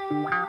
PUAtraining.com.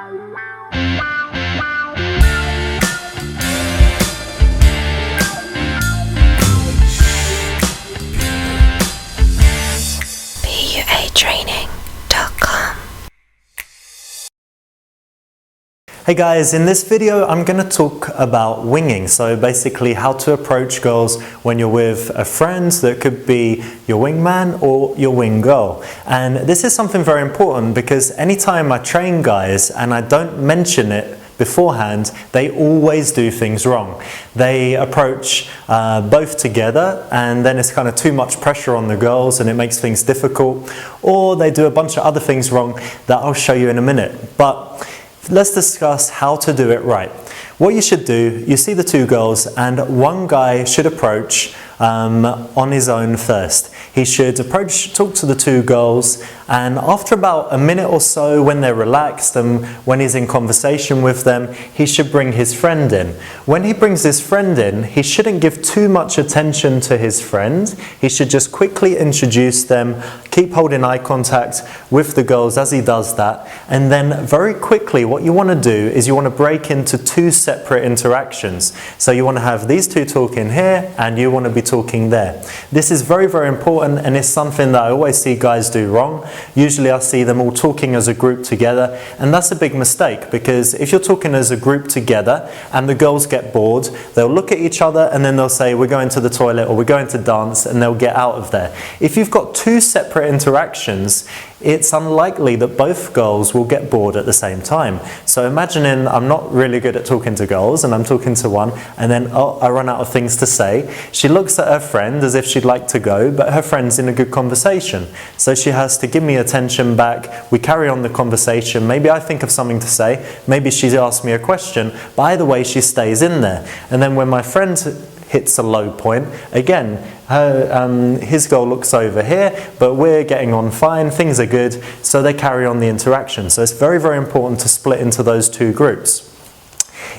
Hey guys, in this video I'm going to talk about winging, so basically how to approach girls when you're with a friend that could be your wingman or your wing girl. And this is something very important because anytime I train guys and I don't mention it beforehand, they always do things wrong. They approach both together and then it's kind of too much pressure on the girls and it makes things difficult, or they do a bunch of other things wrong that I'll show you in a minute. But let's discuss how to do it right. What you should do, you see the two girls and one guy should approach on his own first. He should talk to the two girls, and after about a minute or so, when they're relaxed and when he's in conversation with them, he should bring his friend in. When he brings his friend in, he shouldn't give too much attention to his friend. He should just quickly introduce them, keep holding eye contact with the girls as he does that, and then very quickly what you want to do is you want to break into two separate interactions. So you want to have these two talking here and you want to be talking there. This is very, very important, and it's something that I always see guys do wrong. Usually I see them all talking as a group together, and that's a big mistake, because if you're talking as a group together and the girls get bored, they'll look at each other and then they'll say we're going to the toilet or we're going to dance, and they'll get out of there. If you've got two separate interactions, it's unlikely that both girls will get bored at the same time. So imagining I'm not really good at talking to girls and I'm talking to one, and then I run out of things to say. She looks at her friend as if she'd like to go, but her friend's in a good conversation. So she has to give me attention back. We carry on the conversation. Maybe I think of something to say. Maybe she's asked me a question, but either way she stays in there. And then when my friend hits a low point, again, his goal looks over here, but we're getting on fine, things are good, so they carry on the interaction. So it's very, very important to split into those two groups.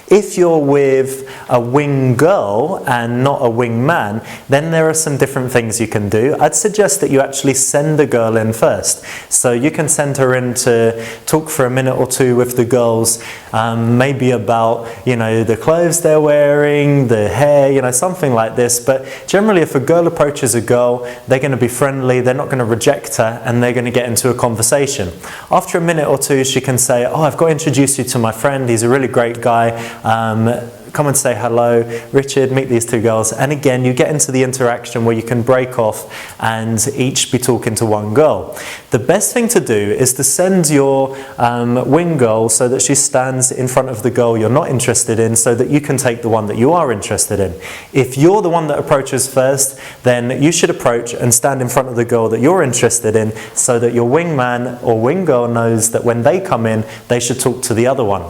If you're with a wing girl and not a wing man, then there are some different things you can do. I'd suggest that you actually send the girl in first. So you can send her in to talk for a minute or two with the girls, maybe about, the clothes they're wearing, the hair, something like this. But generally, if a girl approaches a girl, they're going to be friendly, they're not going to reject her, and they're going to get into a conversation. After a minute or two, she can say, oh, I've got to introduce you to my friend, he's a really great guy. Come and say hello, Richard, meet these two girls. And again, you get into the interaction where you can break off and each be talking to one girl. The best thing to do is to send your wing girl so that she stands in front of the girl you're not interested in, so that you can take the one that you are interested in. If you're the one that approaches first, then you should approach and stand in front of the girl that you're interested in, so that your wingman or wing girl knows that when they come in, they should talk to the other one.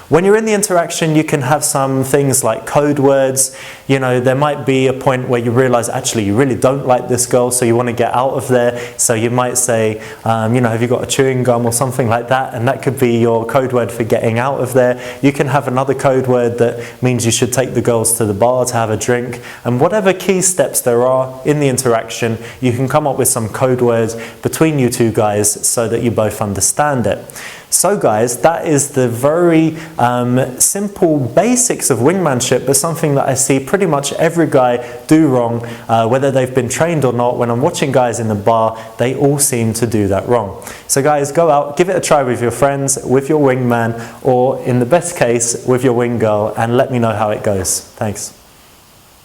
When you're in the interaction, you can have some things like code words. There might be a point where you realize actually you really don't like this girl, so you want to get out of there. So you might say, have you got a chewing gum or something like that? And that could be your code word for getting out of there. You can have another code word that means you should take the girls to the bar to have a drink. And whatever key steps there are in the interaction, you can come up with some code words between you two guys so that you both understand it. So guys, that is the very simple basics of wingmanship, but something that I see pretty much every guy do wrong, whether they've been trained or not. When I'm watching guys in the bar, they all seem to do that wrong. So guys, go out, give it a try with your friends, with your wingman, or in the best case, with your wing girl, and let me know how it goes. Thanks.